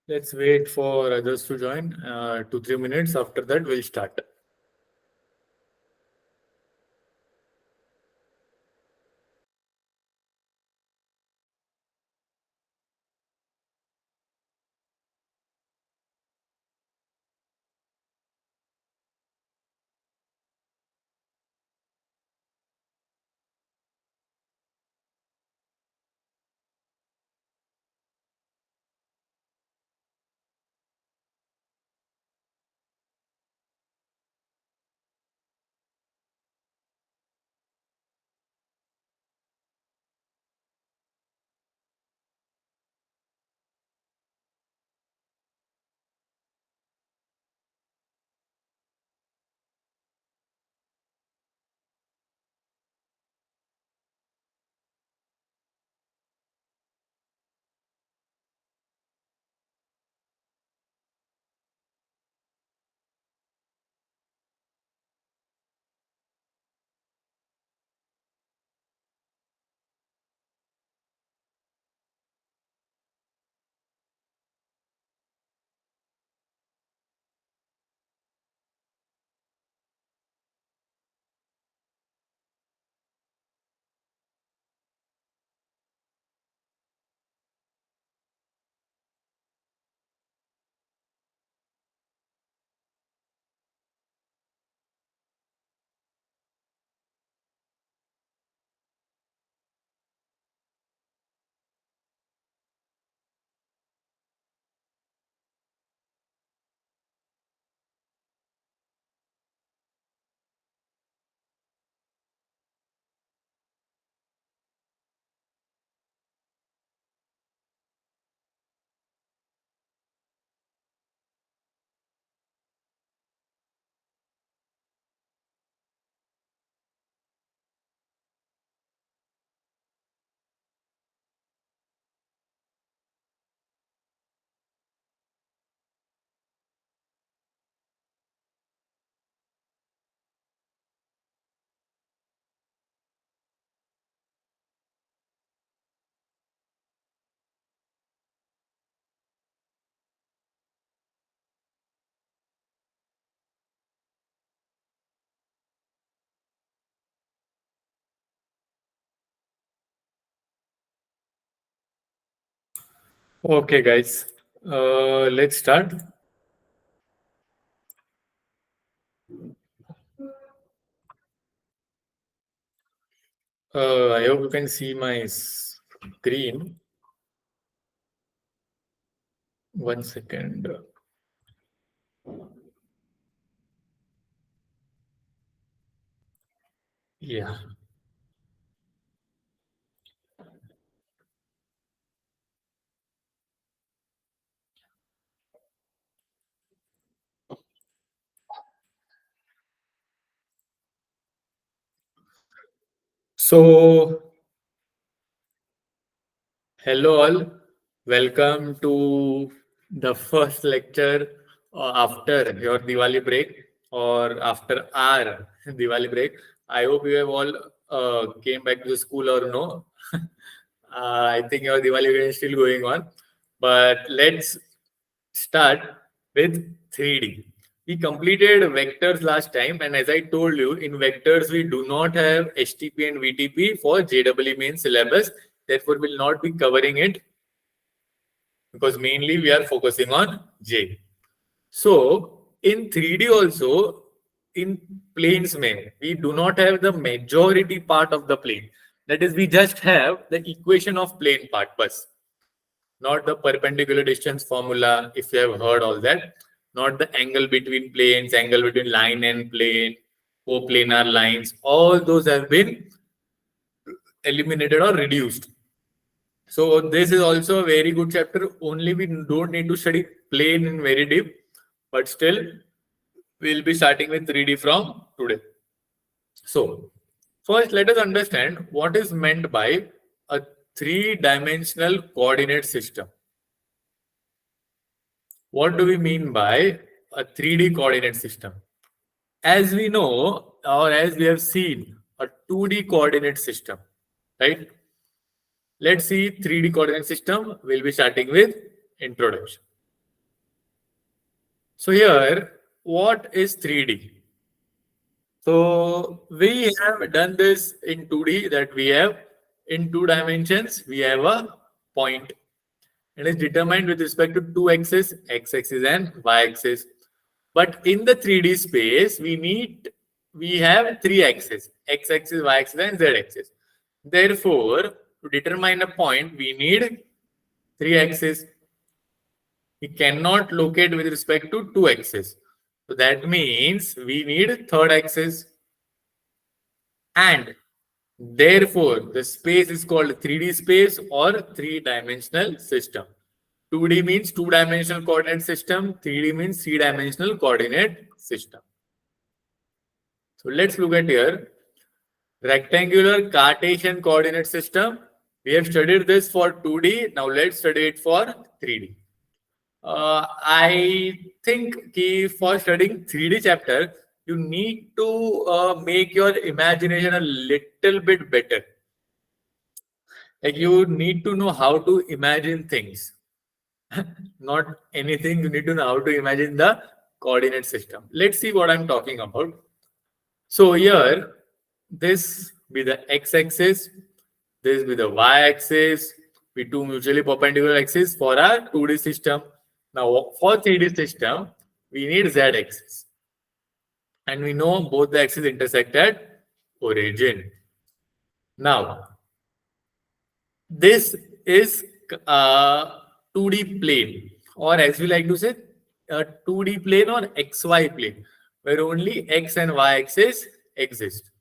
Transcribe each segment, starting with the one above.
Let's wait for others to join. 2-3 minutes. After that, we'll start. Okay, guys. Let's start. I hope you can see my screen. 1 second. Yeah. So, hello all. Welcome to the first lecture after your Diwali break or after our Diwali break. I hope you have all came back to the school or no. I think your Diwali break is still going on. But let's start with 3D. We completed vectors last time, and as I told you, in vectors we do not have HTP and VTP for JEE main syllabus. Therefore, we'll not be covering it because mainly we are focusing on J. So in 3D also, in planes mein, we do not have the majority part of the plane. That is, we just have the equation of plane part, bus. Not the perpendicular distance formula, if you have heard all that. Not the angle between planes, angle between line and plane, coplanar lines. All those have been eliminated or reduced. So this is also a very good chapter. Only we don't need to study plane in very deep, but still we'll be starting with 3D from today. So first, let us understand what is meant by a three-dimensional coordinate system. What do we mean by a 3D coordinate system? As we know, or as we have seen, a 2D coordinate system, right? Let's see 3D coordinate system. We'll be starting with introduction. So here, what is 3D? So we have done this in 2D, that we have in 2 dimensions, we have a point. It is determined with respect to two axes, x-axis and y-axis. But in the 3D space, we have three axes, x-axis, y-axis and z-axis. Therefore, to determine a point, we need three axes. We cannot locate with respect to two axes. So that means we need third axis. And therefore, the space is called 3D space or three-dimensional system. 2D means two-dimensional coordinate system. 3D means three-dimensional coordinate system. So let's look at here. Rectangular Cartesian coordinate system. We have studied this for 2D. Now let's study it for 3D. I think for studying 3D chapter, you need to make your imagination a little bit better. Like you need to know how to imagine things. Not anything, you need to know how to imagine the coordinate system. Let's see what I'm talking about. So here, this be the x-axis, this be the y-axis, be two mutually perpendicular axes for our 2D system. Now for 3D system, we need z-axis. And we know both the axes intersect at origin. Now, this is a 2D plane, or as we like to say, a 2D plane or XY plane, where only x and y axis exist.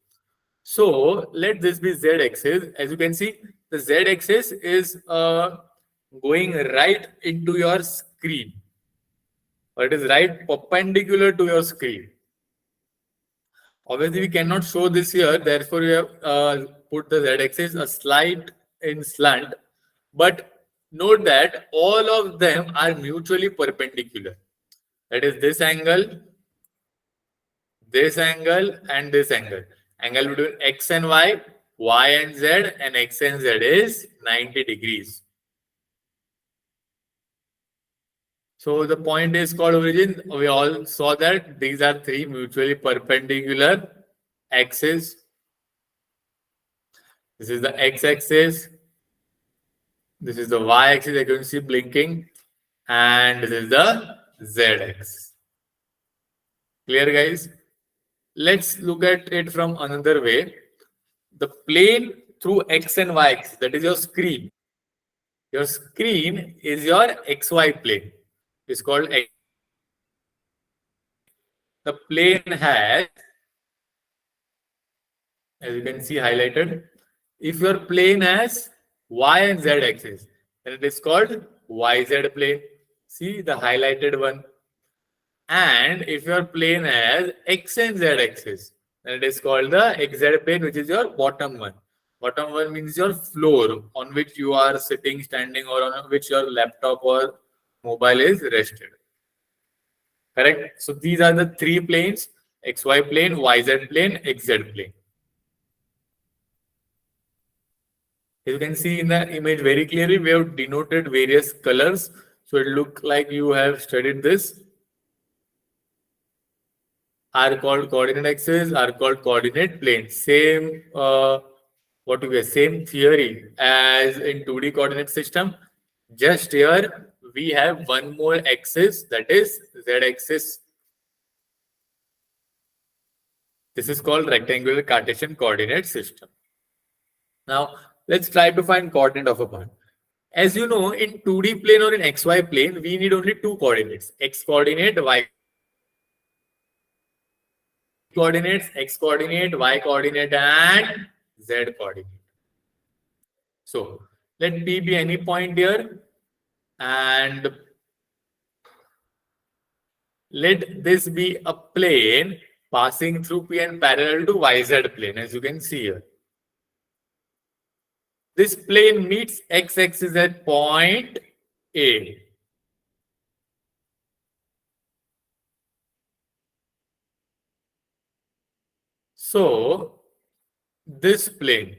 So let this be z axis. As you can see, the z axis is going right into your screen, or it is right perpendicular to your screen. Obviously, we cannot show this here, therefore we have put the z-axis a slight in slant. But note that all of them are mutually perpendicular. That is this angle, and this angle. Angle between x and y and z, and x and z is 90 degrees. So the point is called origin. We all saw that these are three mutually perpendicular axes. This is the x-axis. This is the y-axis, you can see blinking. And this is the z-axis. Clear, guys? Let's look at it from another way. The plane through x and y-axis, that is your screen. Your screen is your xy plane. It's called x. The plane has, as you can see highlighted, if your plane has y and z axis, then it is called YZ plane. See the highlighted one. And if your plane has x and z axis, then it is called the XZ plane, which is your bottom one. Bottom one means your floor on which you are sitting, standing, or on which your laptop or mobile is rested. Correct? So these are the three planes: XY plane, YZ plane, XZ plane. As you can see in the image very clearly, we have denoted various colors. So it looks like you have studied this. Are called coordinate axes, are called coordinate planes. Same, same theory as in 2D coordinate system. Just here we have one more axis, that is z-axis. This is called rectangular Cartesian coordinate system. Now let's try to find coordinate of a point. As you know, in 2D plane or in XY plane, we need only two coordinates: x coordinate, y coordinates, x coordinate, y coordinate, and z coordinate. So let P be any point here, and let this be a plane passing through P and parallel to YZ plane, as you can see here. This plane meets x-axis at point A. So this plane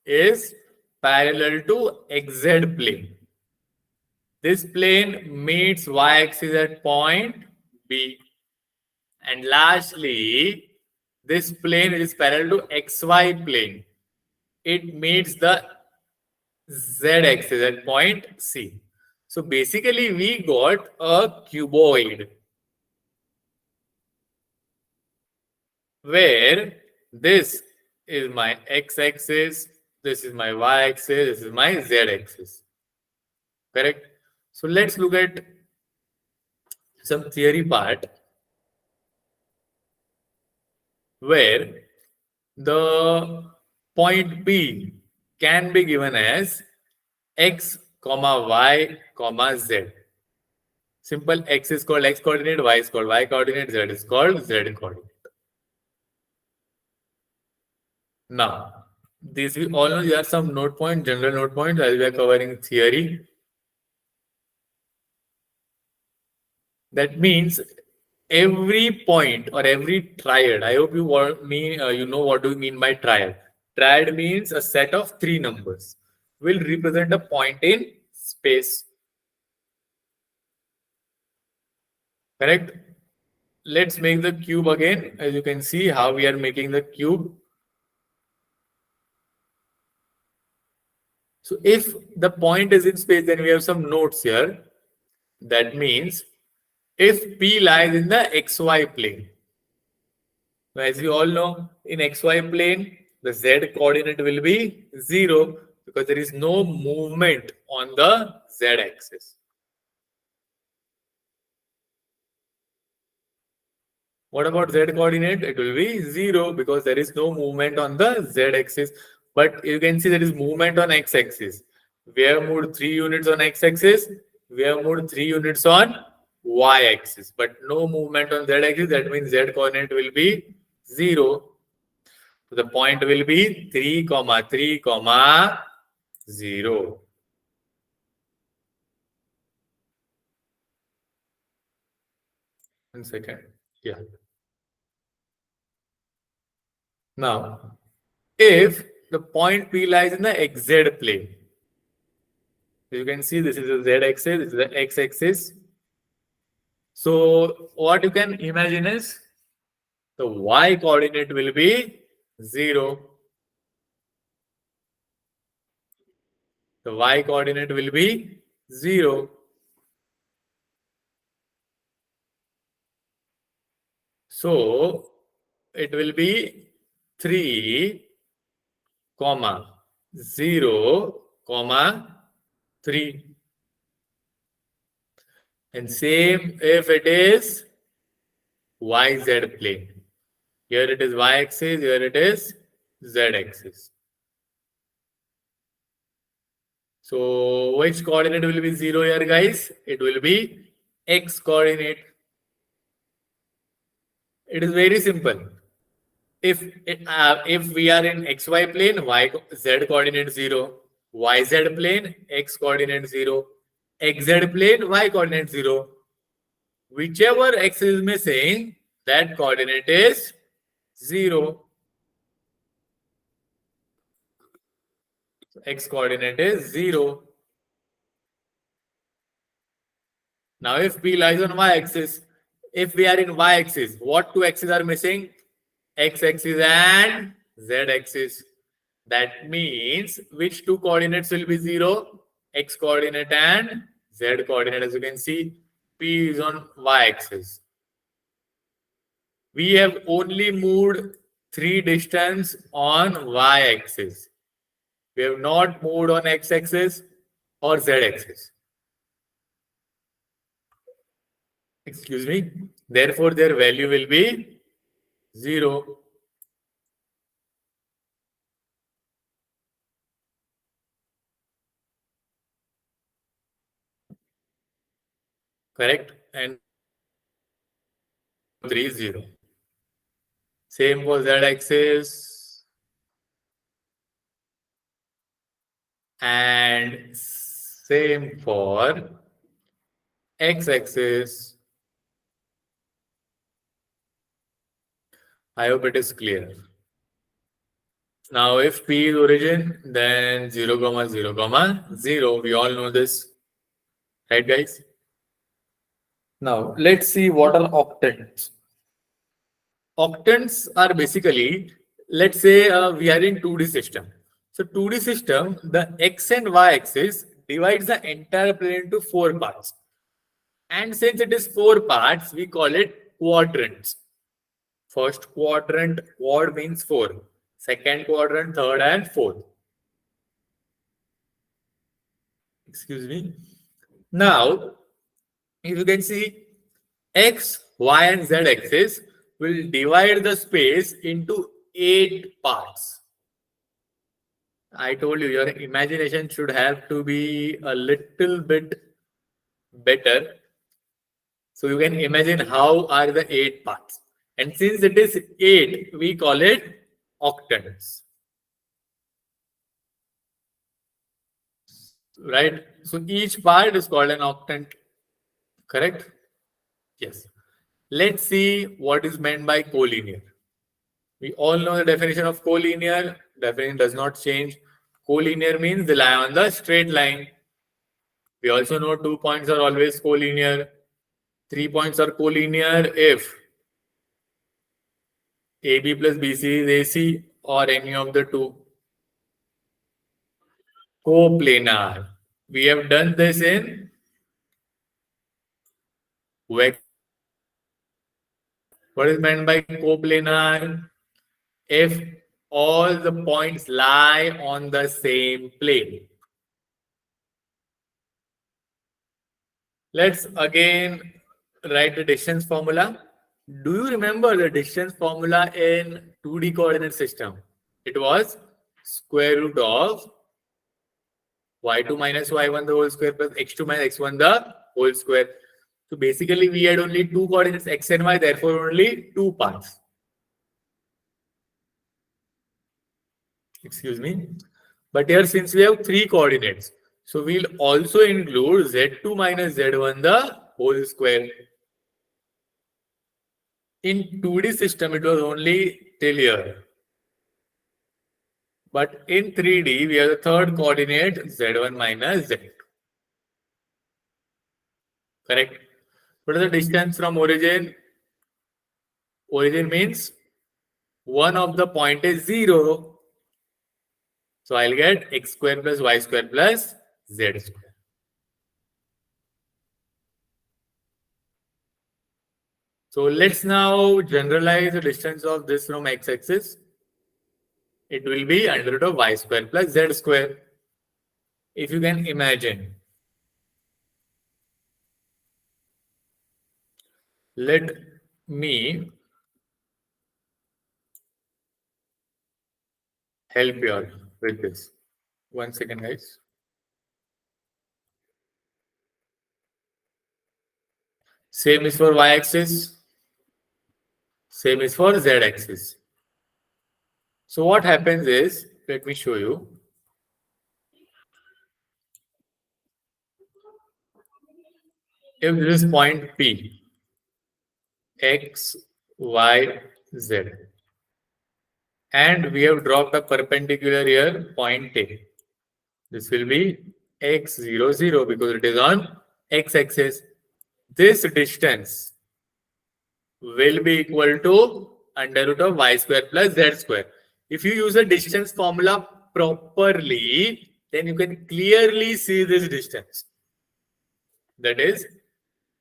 is parallel to XZ plane. This plane meets y-axis at point B. And lastly, this plane is parallel to XY plane. It meets the Z-axis at point C. So basically, we got a cuboid where this is my x-axis, this is my y-axis, this is my z-axis. Correct? So let's look at some theory part where the point P can be given as x, y, z. Simple. X is called x coordinate, y is called y coordinate, z is called z coordinate. Now, these we all know there are some note points, general note points as we are covering theory. That means every point or every triad. I hope you you know what do we mean by triad. Triad means a set of three numbers will represent a point in space. Correct? Let's make the cube again. As you can see how we are making the cube. So if the point is in space, then we have some notes here. That means if P lies in the XY plane. As you all know, in XY plane, the Z coordinate will be 0 because there is no movement on the Z axis. What about Z coordinate? It will be 0 because there is no movement on the Z axis. But you can see there is movement on X axis. We have moved 3 units on X axis. We have moved 3 units on Y axis. But no movement on Z axis. That means Z coordinate will be 0. So the point will be 3, 3, 0. One second. Yeah. Now, if the point P lies in the XZ plane, you can see this is the Z axis, this is the X axis. So what you can imagine is the Y coordinate will be 0. The Y coordinate will be 0. So it will be 3, 0, 3. And same if it is YZ plane. Here it is Y-axis, here it is Z-axis. So which coordinate will be 0 here, guys? It will be X coordinate. It is very simple. If we are in XY plane, Z coordinate 0. YZ plane, X coordinate 0. XZ plane, Y coordinate 0. Whichever X is missing, that coordinate is 0. X coordinate is 0. Now if P lies on y-axis, if we are in y-axis, what two axes are missing? X-axis and z-axis. That means which two coordinates will be 0? X coordinate and z coordinate. As you can see, P is on y-axis. We have only moved 3 distance on y-axis. We have not moved on x-axis or z-axis. Excuse me. Therefore, their value will be 0. Correct? And 3, 0. Same for z-axis. And same for x-axis. I hope it is clear. Now, if P is origin, then 0, 0, 0. We all know this. Right, guys? Now, let's see what are octants. Octants are basically, let's say we are in 2D system. So 2D system, the x and y axis divides the entire plane into 4 parts. And since it is 4 parts, we call it quadrants. First quadrant, quad means 4. Second quadrant, third and fourth. Excuse me. Now, if you can see, x, y and z axis will divide the space into 8 parts. I told you your imagination should have to be a little bit better. So you can imagine how are the 8 parts. And since it is 8, we call it octants. Right? So each part is called an octant. Correct? Yes. Let's see what is meant by collinear. We all know the definition of collinear. Definition does not change. Collinear means they lie on the straight line. We also know 2 points are always collinear. 3 points are collinear if AB plus BC is AC or any of the two. Coplanar. We have done this in vector. What is meant by coplanar? If all the points lie on the same plane. Let's again write the distance formula. Do you remember the distance formula in 2D coordinate system? It was square root of y2 minus y1 the whole square plus x2 minus x1 the whole square. So basically we had only 2 coordinates x and y, therefore only 2 parts. Excuse me. But here since we have 3 coordinates, so we'll also include z2 minus z1 the whole square. In 2D system, it was only till here. But in 3D, we have the third coordinate z1 minus z2. Correct? What is the distance from origin? Origin means one of the point is 0. So I'll get x square plus y square plus z square. So let's now generalize the distance of this from x-axis. It will be under root of y square plus z square. If you can imagine, let me help you out with this. 1 second, guys. Same is for y-axis. Same is for z-axis. So what happens is, let me show you. If this is point P, x, y, z, and we have dropped a perpendicular here, point A. This will be x, 0, 0 because it is on x-axis. This distance will be equal to under root of y square plus z square. If you use the distance formula properly, then you can clearly see this distance. That is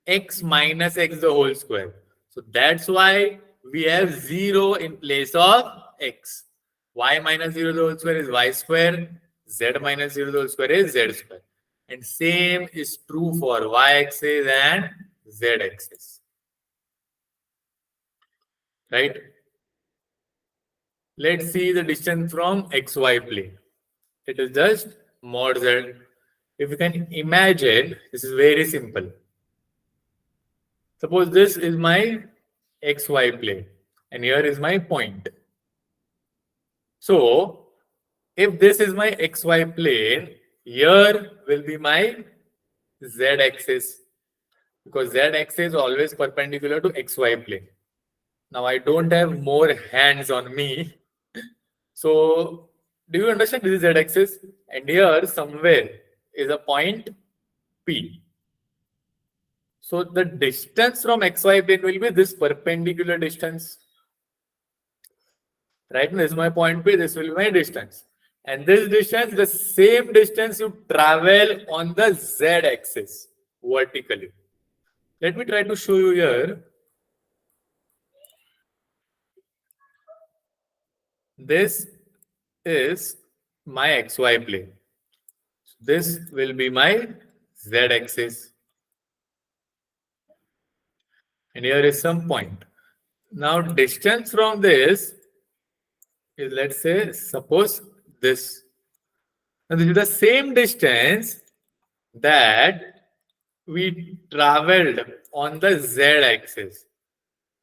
x minus x the whole square. So that's why we have 0 in place of x. Y minus 0 the whole square is y square. Z minus 0 the whole square is z square. And same is true for y-axis and z-axis. Right? Let's see the distance from xy plane. It is just mod z. If you can imagine, this is very simple. Suppose this is my xy plane and here is my point. So, if this is my xy plane, here will be my z-axis because z-axis is always perpendicular to xy plane. Now, I don't have more hands on me. So, do you understand this is z-axis? And here somewhere is a point P. So the distance from xy plane will be this perpendicular distance. Right? This is my point P, this will be my distance. And this distance, the same distance you travel on the z-axis vertically. Let me try to show you here. This is my xy plane. This will be my z-axis. And here is some point. Now distance from this is, let's say, suppose this. Now this is the same distance that we traveled on the z-axis.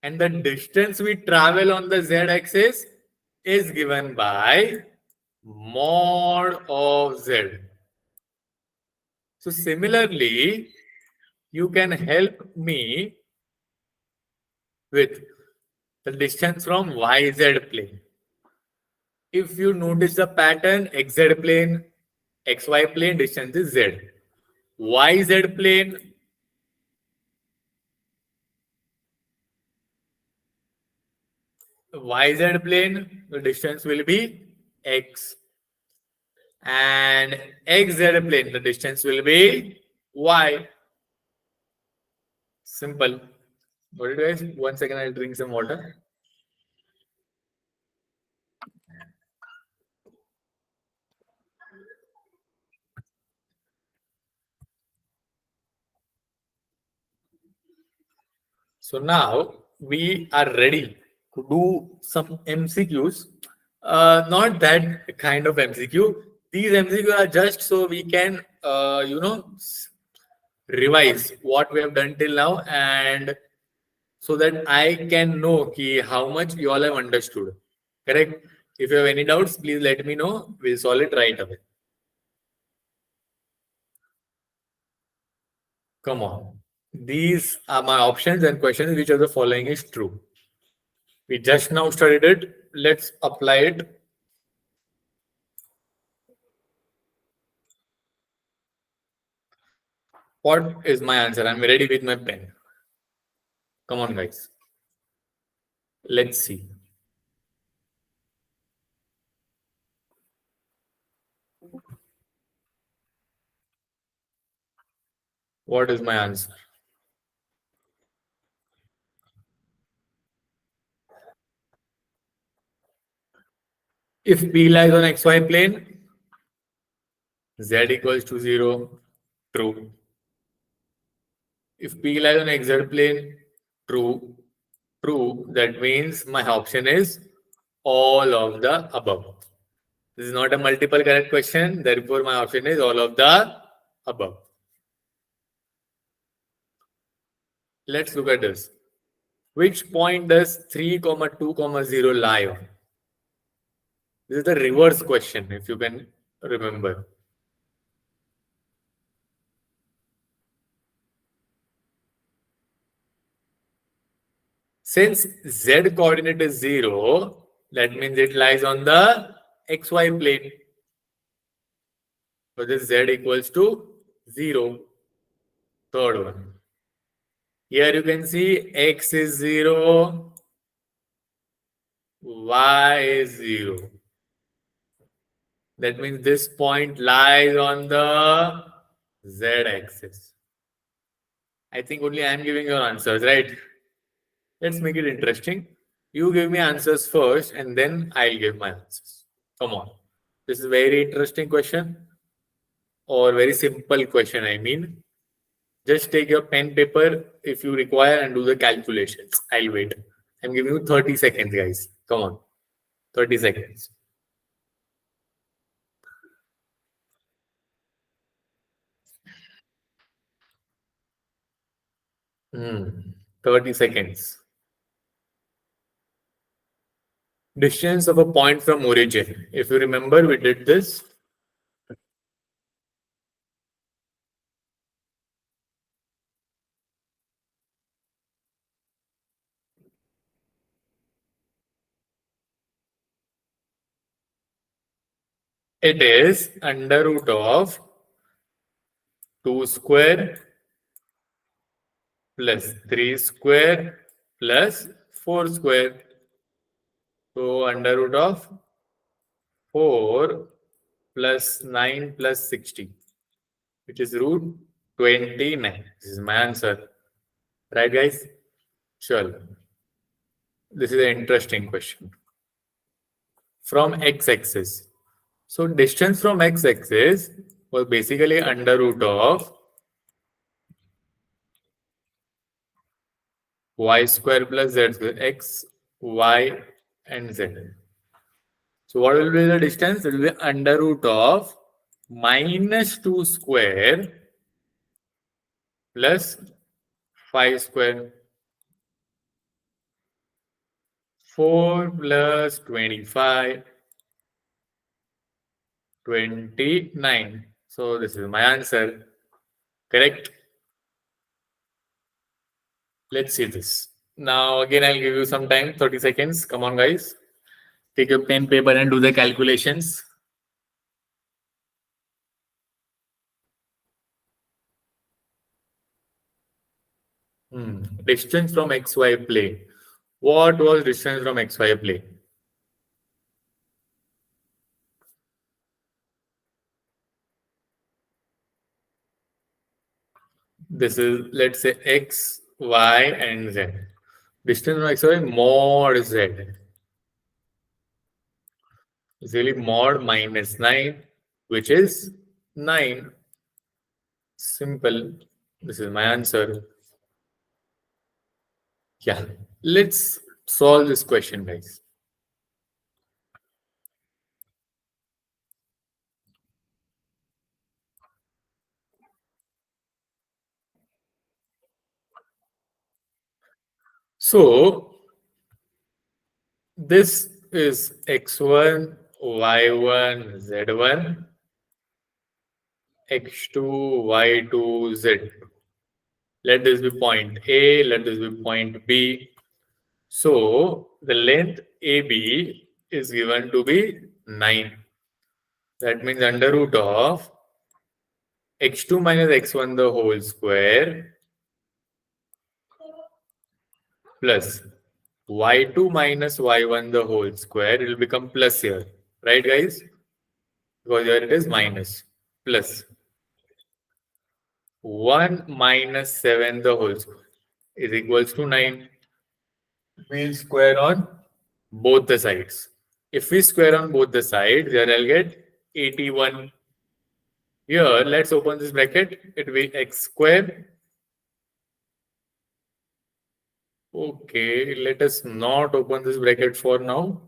And the distance we travel on the z-axis is given by mod of z. So similarly, you can help me with the distance from YZ plane. If you notice the pattern, XZ plane, XY plane, distance is Z. YZ plane, YZ plane, the distance will be X. And XZ plane, the distance will be Y. Simple. Got it, guys? 1 second, I'll drink some water. So now we are ready to do some MCQs. Not that kind of MCQ. These MCQs are just so we can, revise what we have done till now, and so that I can know how much you all have understood. Correct? If you have any doubts, please let me know. We'll solve it right away. Come on. These are my options and questions. Which of the following is true? We just now studied it. Let's apply it. What is my answer? I'm ready with my pen. Come on, guys. Let's see. What is my answer? If P lies on XY plane, Z equals to 0, true. If P lies on XZ plane, true. True. That means my option is all of the above. This is not a multiple correct question. Therefore, my option is all of the above. Let's look at this. Which point does 3, 2, 0 lie on? This is the reverse question, if you can remember. Since Z coordinate is 0, that means it lies on the XY plane. So this Z equals to 0. Third one. Here you can see X is 0, Y is 0. That means this point lies on the Z-axis. I think only I am giving your answers, right? Let's make it interesting. You give me answers first and then I'll give my answers. Come on. This is a very interesting question, or very simple question, I mean. Just take your pen, paper if you require and do the calculations. I'll wait. I'm giving you 30 seconds, guys. Come on. 30 seconds. Hmm. 30 seconds. Distance of a point from origin. If you remember, we did this. It is under root of 2 square plus 3 square plus 4 square. So under root of 4 plus 9 plus 60, which is root 29. This is my answer. Right, guys? Sure. This is an interesting question. From x-axis. So distance from x-axis was basically under root of y square plus z square, x, y, and z. So what will be the distance? It will be under root of minus 2 square plus 5 square. 4 plus 25, 29. So this is my answer. Correct? Let's see this. Now again, I'll give you some time, 30 seconds. Come on, guys. Take your pen, paper, and do the calculations. Distance from XY plane. What was distance from XY plane? This is, let's say, X, Y, and Z. Distance from XY mod Z. It's really mod minus 9, which is 9. Simple. This is my answer. Yeah. Let's solve this question, guys. So this is x1, y1, z1, x2, y2, z. Let this be point A, let this be point B. So the length AB is given to be 9. That means under root of x2 minus x1 the whole square plus y2 minus y1 the whole square. It will become plus here. Right, guys? Because here it is minus. Plus 1 minus 7 the whole square is equals to 9. We'll square on both the sides. If we square on both the sides, then I'll get 81. Here, let's open this bracket. It will be x square. Okay, let us not open this bracket for now.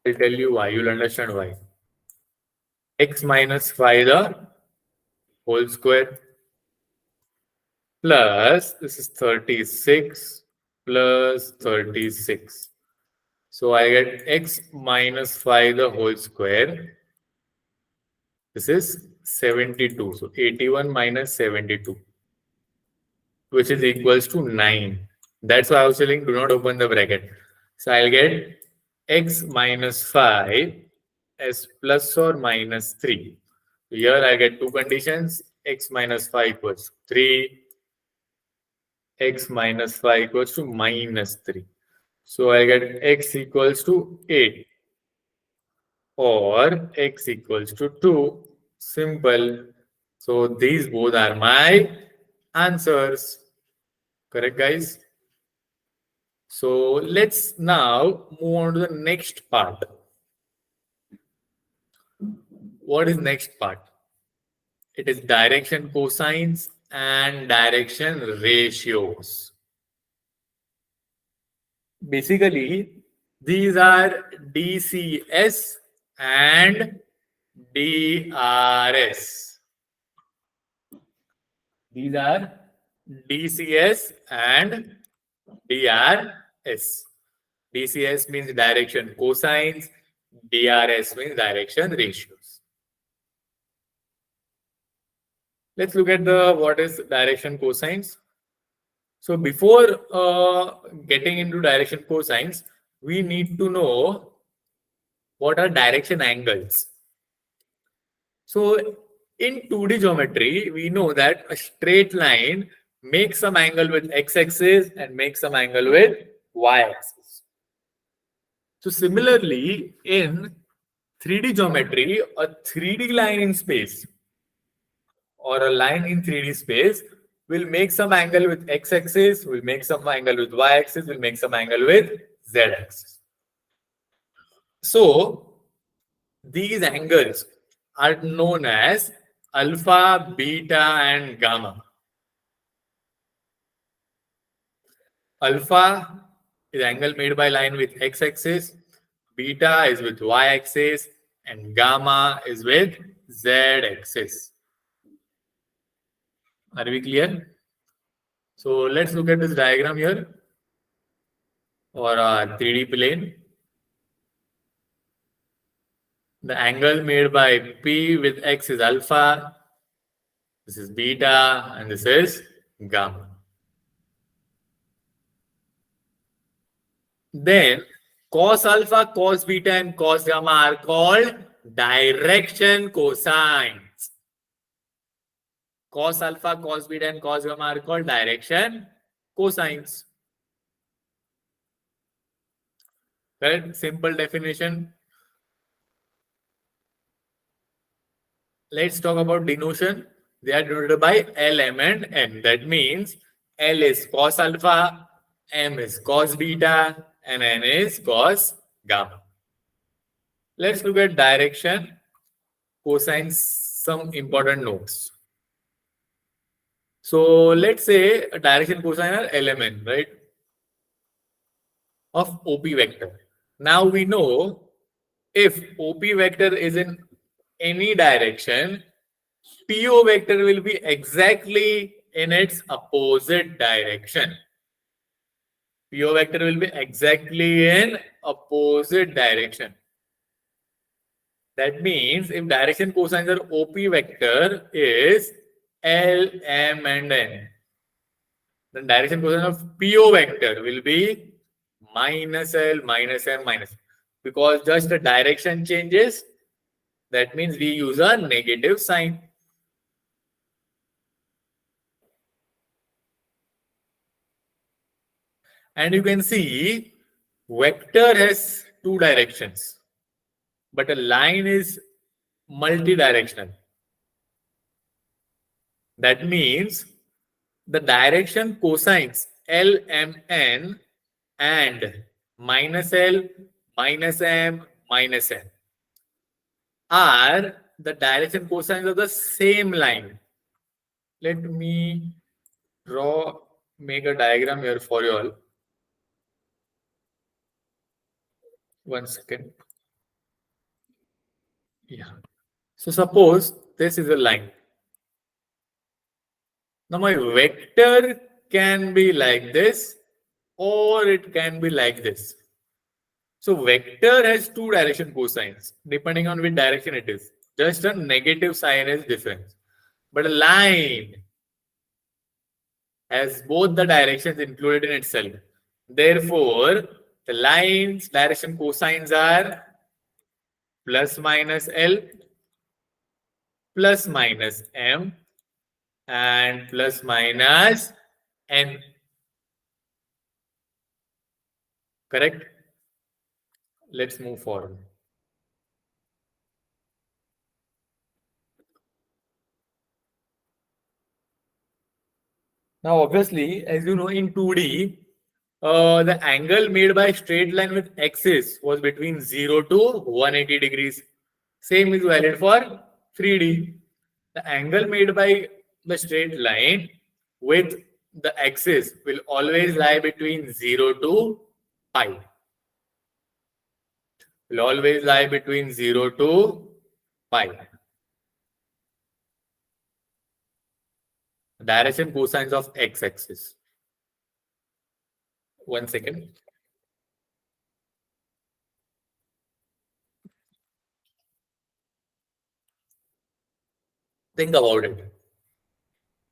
I'll tell you why. You'll understand why. X minus 5 the whole square plus, this is 36 plus 36. So I get x minus 5 the whole square. This is 72. So 81 minus 72, which is equals to 9. That's why I was telling do not open the bracket. So I'll get x minus 5 as plus or minus 3. Here I get two conditions. X minus 5 equals 3. X minus 5 equals to minus 3. So I get x equals to 8 or x equals to 2. Simple. So these both are my answers. Correct, guys? So let's now move on to the next part. What is next part? It is direction cosines and direction ratios. Basically, these are DCS and DRS. These are DCS and DRS. DCS means direction cosines, DRS means direction ratios. Let's look at the what is direction cosines. So before getting into direction cosines, we need to know what are direction angles. So in 2D geometry, we know that a straight line make some angle with x-axis and make some angle with y-axis. So similarly, in 3D geometry, a 3D line in space or a line in 3D space will make some angle with x-axis, will make some angle with y-axis, will make some angle with z-axis. So these angles are known as alpha, beta, and gamma. Alpha is angle made by line with x-axis, beta is with y-axis, and gamma is with z-axis. Are we clear? So let's look at this diagram here or a 3D plane. The angle made by P with x is alpha, this is beta, and this is gamma. Then cos alpha, cos beta, and cos gamma are called direction cosines. Cos alpha, cos beta, and cos gamma are called direction cosines. Correct? Simple definition. Let's talk about denotation. They are denoted by L, M, and N. That means L is cos alpha, M is cos beta, and N is cos gamma. Let's look at direction cosines, some important notes. So let's say a direction cosine are LMN, right? Of OP vector. Now we know if OP vector is in any direction, PO vector will be exactly in its opposite direction. PO vector will be exactly in opposite direction. That means if direction cosines are OP vector is L, M, and N, then direction cosine of PO vector will be minus L, minus M, minus. Because just the direction changes, that means we use a negative sign. And you can see vector has two directions, but a line is multi-directional. That means the direction cosines L, M, N and minus L, minus M, minus N are the direction cosines of the same line. Let me make a diagram here for you all. 1 second. Yeah. So suppose this is a line. Now my vector can be like this or it can be like this. So vector has two direction cosines depending on which direction it is. Just a negative sign is difference. But a line has both the directions included in itself. Therefore, the line's direction cosines are plus minus L, plus minus M, and plus minus N. Correct? Let's move forward. Now, obviously, as you know, in 2D, the angle made by straight line with axis was between 0 to 180 degrees. Same is valid for 3D. The angle made by the straight line with the axis will always lie between 0 to pi. Will always lie between 0 to pi. Direction cosines of x-axis. 1 second. Think about it.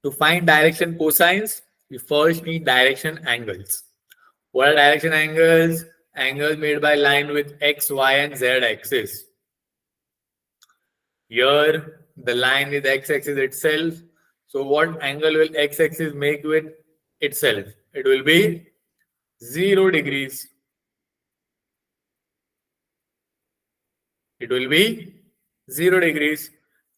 To find direction cosines, we first need direction angles. What are direction angles? Angles made by line with x, y, and z axis. Here, the line is x-axis itself. So what angle will x-axis make with itself? It will be 0 degrees. It will be 0 degrees.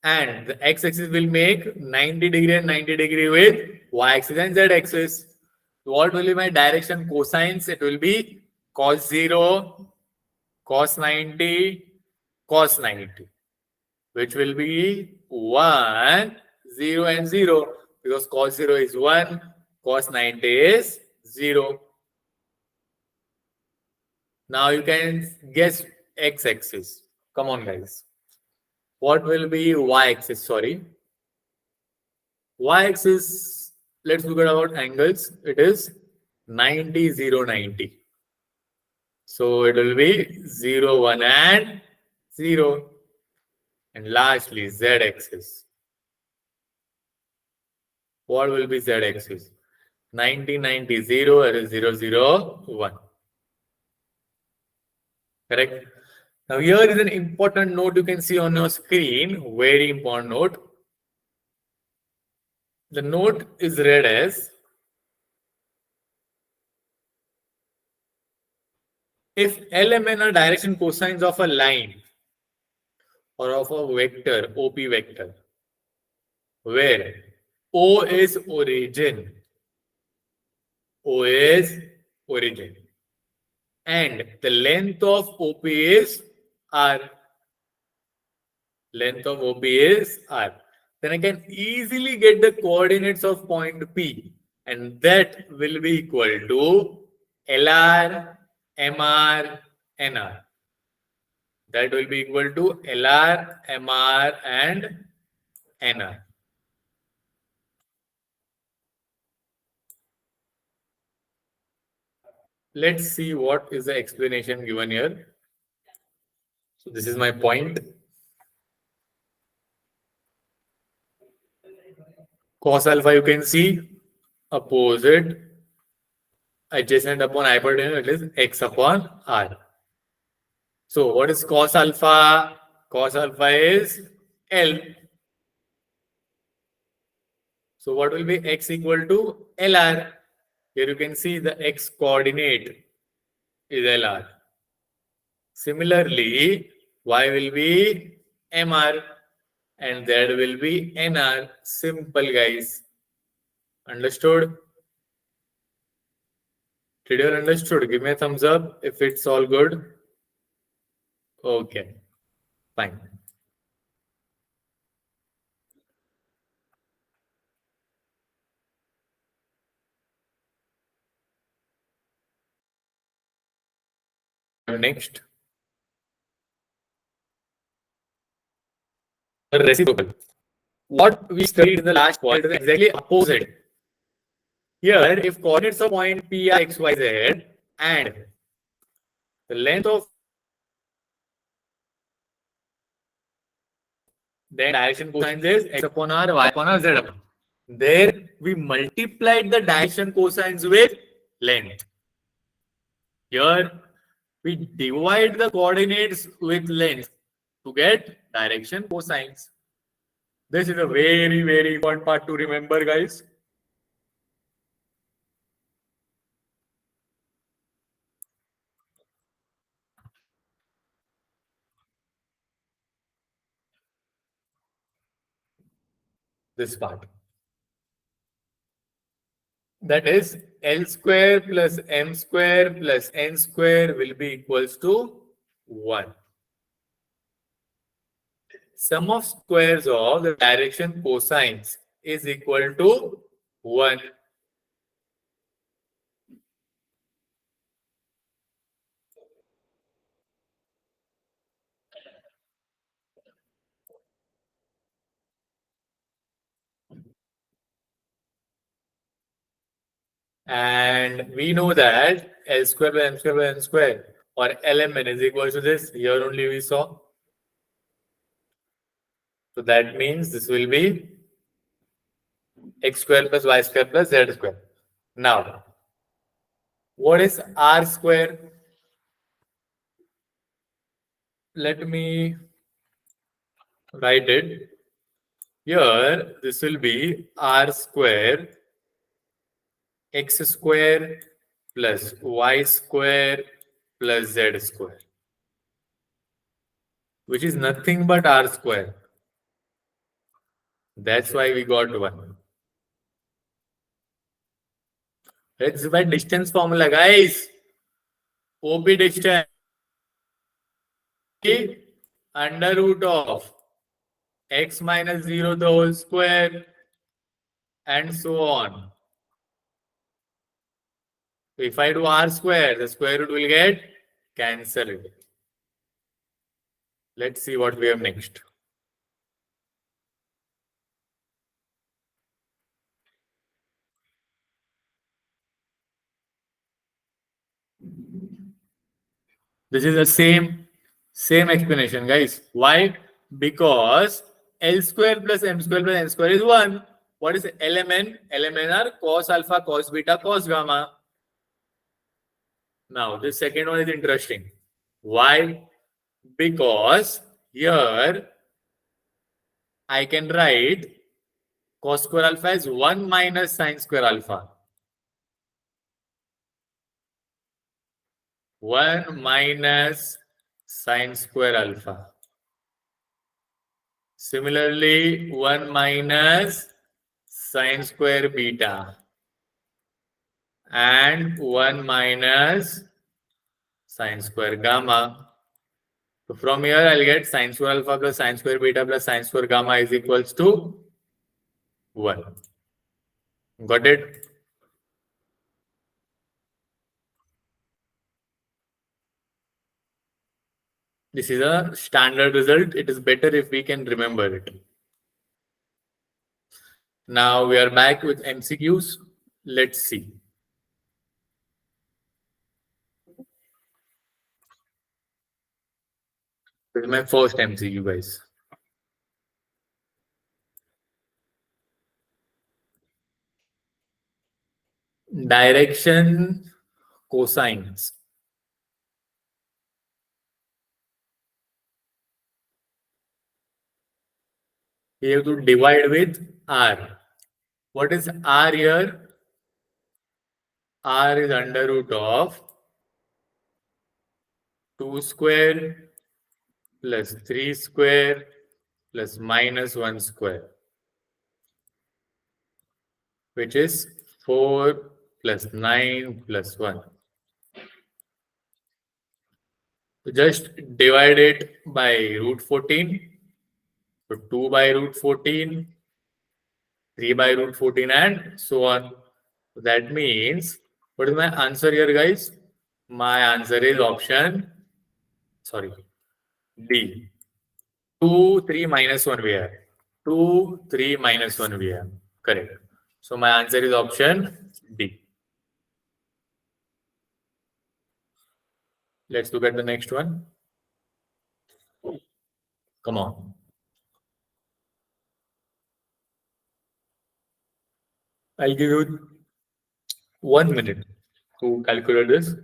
And the x-axis will make 90 degree and 90 degree with y-axis and z-axis. So what will be my direction cosines? It will be cos 0, cos 90, cos 90, which will be 1, 0 and 0, because cos 0 is 1, cos 90 is 0. Now you can guess x-axis. Come on, guys. What will be y-axis? Sorry. Y-axis, let's look at our angles. It is 90, 0, 90. So it will be 0, 1 and 0. And lastly, z-axis. What will be z-axis? 90, 90, 0, that is 0, 0, 1. Correct? Now here is an important note you can see on your screen. Very important note. The note is read as, if L, M, N are direction cosines of a line or of a vector, OP vector, where O is origin, O is origin, and the length of OP is R. Length of OP is R. Then I can easily get the coordinates of point P, and that will be equal to LR, MR, NR. That will be equal to LR, MR, and NR. Let's see what is the explanation given here. So this is my point. Cos alpha, you can see opposite adjacent upon hypotenuse, it is x upon r. So what is cos alpha? Cos alpha is L. So what will be x equal to LR? Here you can see the x coordinate is LR. Similarly, y will be MR and z will be NR. Simple, guys. Understood? Did you understood? Give me a thumbs up if it's all good. Okay, fine. Next, reciprocal. What we studied in the last point is exactly opposite. Here, if coordinates of point P are x, y, z, and the length of, then direction cosine is x upon r, y upon r, z upon. There we multiplied the direction cosines with length. Here we divide the coordinates with length to get direction cosines. This is a very, very important part to remember, guys. This part. That is L square plus M square plus N square will be equals to 1. Sum of squares of the direction cosines is equal to 1. And we know that L square by M square by N square or LMN is equal to this. Here only we saw. So that means this will be x square plus y square plus z square. Now, what is r square? Let me write it. Here, this will be r square x square plus y square plus z square, which is nothing but r square. That's why we got 1. It's by distance formula, guys. OP distance under root of x minus 0 the whole square and so on. If I do r square, the square root will get cancelled. Let's see what we have next. This is the same explanation, guys. Why? Because L square plus M square plus N square is 1. What is LMN? LMN are cos alpha, cos beta, cos gamma. Now, this second one is interesting. Why? Because here I can write cos square alpha as 1 minus sine square alpha. 1 minus sine square alpha. Similarly, 1 minus sine square beta and 1 minus sine square gamma. So from here, I'll get sine square alpha plus sine square beta plus sine square gamma is equals to 1. Got it? This is a standard result. It is better if we can remember it. Now we are back with MCQs. Let's see. This is my first MCQ, guys. Direction cosines. We have to divide with r. What is r here? R is under root of 2 square plus 3 square plus minus 1 square, which is 4 plus 9 plus 1. So just divide it by root 14. So 2 by root 14, 3 by root 14 and so on. So that means, what is my answer here, guys? My answer is option, D. 2, 3 minus 1 we have. 2, 3 minus 1 we have. Correct. So my answer is option D. Let's look at the next one. Come on. I'll give you 1 minute to calculate this.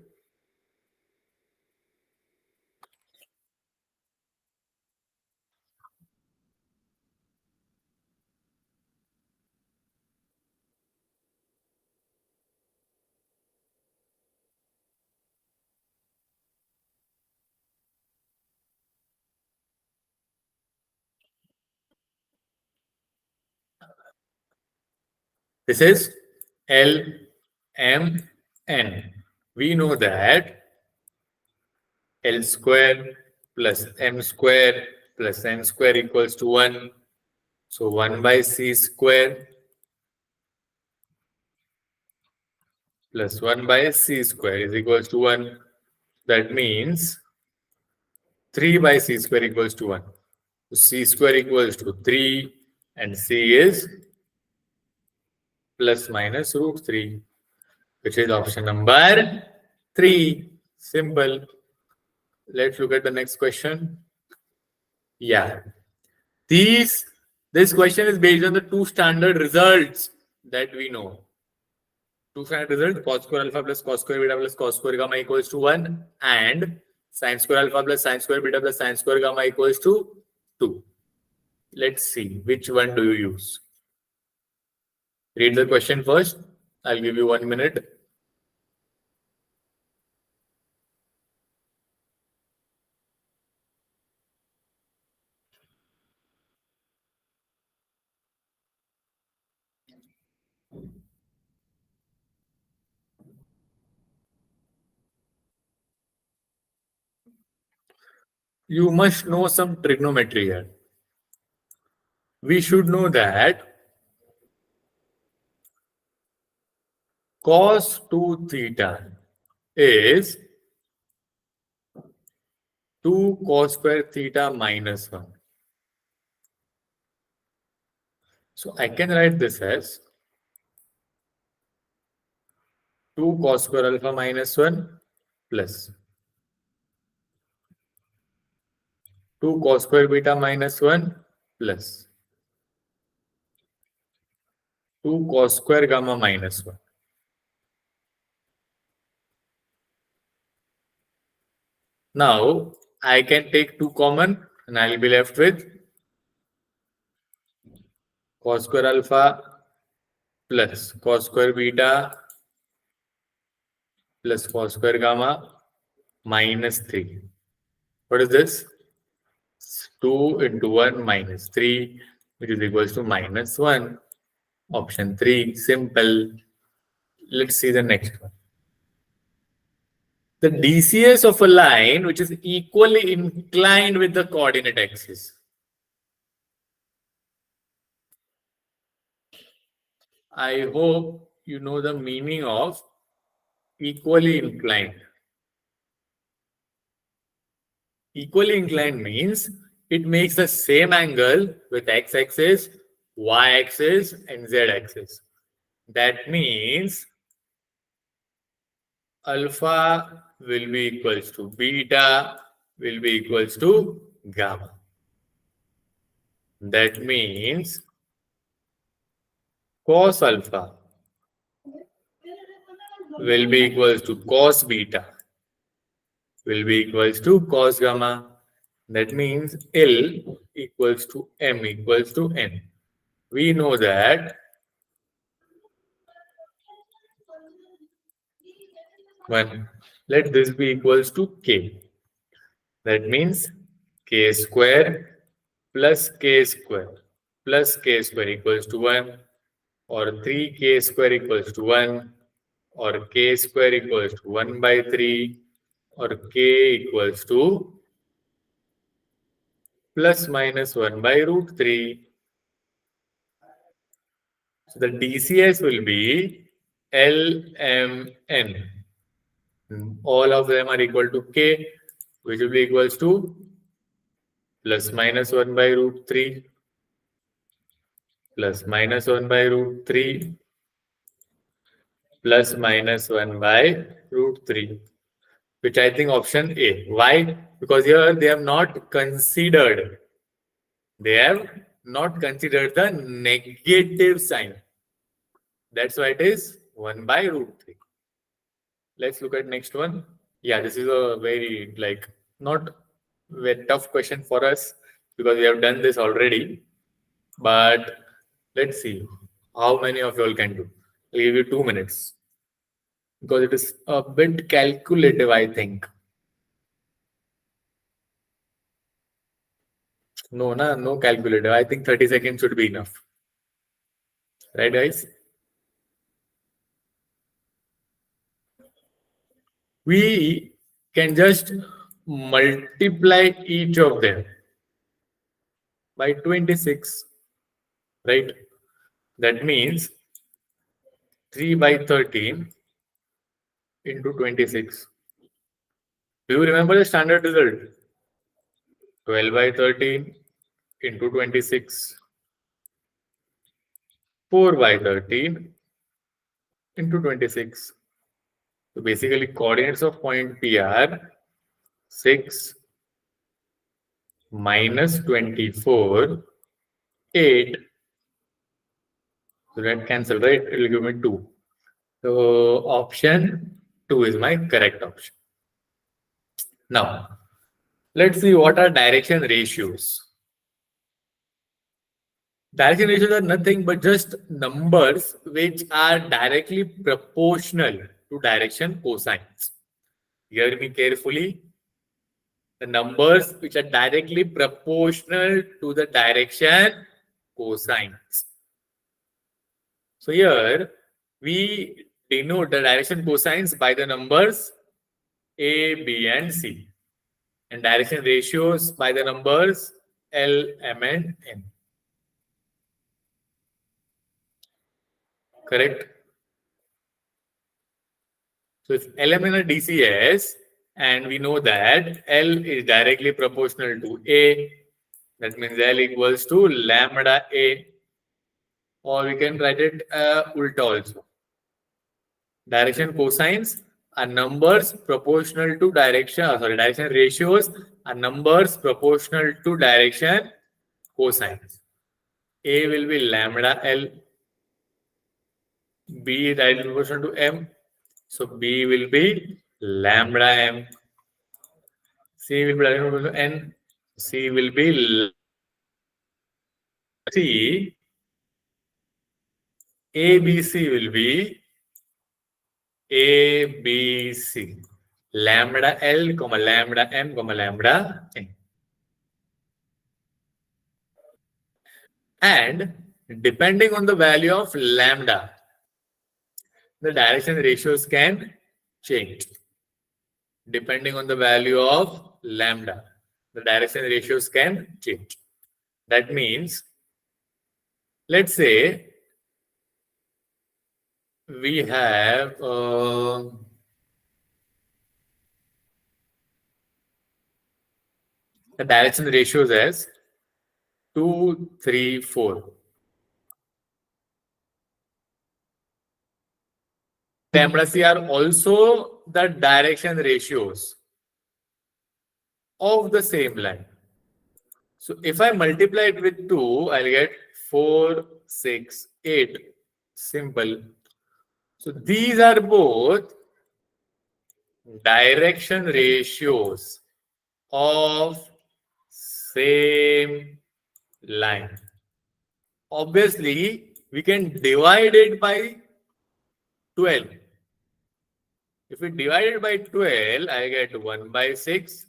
This is L, M, N. We know that L square plus M square plus N square equals to 1. So 1 by C square plus 1 by C square is equals to 1. That means 3 by C square equals to 1. So C square equals to 3 and C is plus minus root 3, which is option number 3. Simple. Let's look at the next question. Yeah. This question is based on the two standard results that we know. Two standard results, cos square alpha plus cos square beta plus cos square gamma equals to 1 and sin square alpha plus sin square beta plus sin square gamma equals to 2. let's see which one do you use. Read the question first. I'll give you 1 minute. You must know some trigonometry here. We should know that cos 2 theta is 2 cos square theta minus 1. So I can write this as 2 cos square alpha minus 1 plus 2 cos square beta minus 1 plus 2 cos square gamma minus 1. Now I can take 2 common and I'll be left with cos square alpha plus cos square beta plus cos square gamma minus 3. What is this? 2 into 1 minus 3, which is equals to minus 1. Option 3, simple. Let's see the next one. The DCS of a line which is equally inclined with the coordinate axis. I hope you know the meaning of equally inclined. Equally inclined means it makes the same angle with x-axis, y-axis, and z-axis. That means alpha will be equals to beta will be equals to gamma. That means cos alpha will be equals to cos beta will be equals to cos gamma. That means L equals to M equals to N. We know that let this be equals to K. That means K square plus K square plus K square equals to 1, or 3K square equals to 1, or K square equals to 1 by 3, or K equals to plus minus 1 by root 3. So the DCS will be LMN. All of them are equal to K, which will be equals to plus minus 1 by root 3, plus minus 1 by root 3, plus minus 1 by root 3, which I think option A. Why? Because here they have not considered. They have not considered the negative sign. That's why it is 1 by root 3. Let's look at next one. Yeah, this is a very not very tough question for us because we have done this already. But let's see how many of you all can do. I'll give you 2 minutes because it is a bit calculative, I think. No calculative. I think 30 seconds should be enough. Right, guys? We can just multiply each of them by 26, right? That means 3 by 13 into 26. Do you remember the standard result? 12 by 13 into 26. 4 by 13 into 26. So basically coordinates of point P are 6 minus 24, 8. So that cancel, right? It will give me 2. So option 2 is my correct option. Now, let's see what are direction ratios. Direction ratios are nothing but just numbers which are directly proportional to direction cosines. Hear me carefully. The numbers which are directly proportional to the direction cosines. So here we denote the direction cosines by the numbers A, B, and C, and direction ratios by the numbers L, M, and N. Correct? So if LM is a DCS, and we know that L is directly proportional to A, that means L equals to lambda A, or we can write it ulta also. Direction cosines are numbers proportional to direction, direction ratios are numbers proportional to direction cosines. A will be lambda L, B is directly proportional to M, so B will be lambda M. C will be directly proportional to N, C will be C. ABC will be ABC. Lambda L, comma lambda M, comma lambda N. And depending on the value of lambda, the direction ratios can change. Depending on the value of lambda, the direction ratios can change. That means, let's say we have the direction ratios as 2, 3, 4. Lambda C are also the direction ratios of the same line. So if I multiply it with 2, I'll get 4, 6, 8. Simple. So these are both direction ratios of same line. Obviously, we can divide it by 12. If we divide it by 12, I get 1 by 6,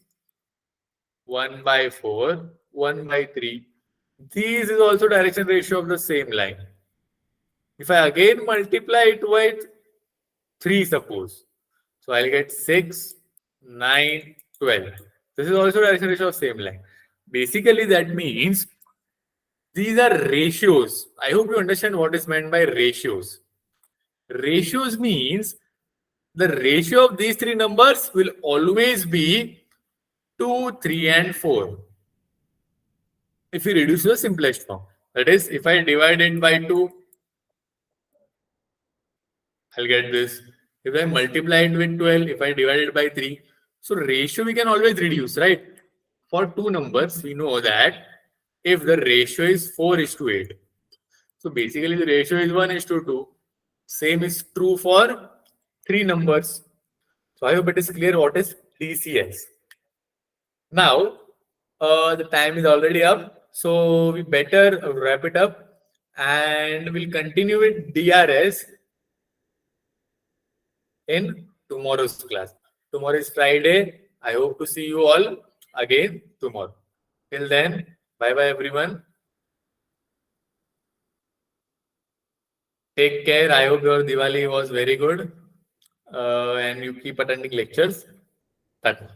1 by 4, 1 by 3. These is also direction ratio of the same line. If I again multiply it with 3, suppose, so I'll get 6, 9, 12. This is also direction ratio of same line. Basically, that means these are ratios. I hope you understand what is meant by ratios. Ratios means the ratio of these three numbers will always be 2, 3, and 4. If you reduce to the simplest form, that is, if I divide it by 2, I'll get this. If I multiply it with 12, if I divide it by 3, so ratio we can always reduce, right? For two numbers, we know that if the ratio is 4:8, so basically the ratio is 1:2. Same is true for three numbers. So I hope it is clear what is DCS. Now, the time is already up, so we better wrap it up and we'll continue with DRS in tomorrow's class. Tomorrow is Friday. I hope to see you all again tomorrow. Till then, bye-bye everyone. Take care. I hope your Diwali was very good and you keep attending lectures. Tata.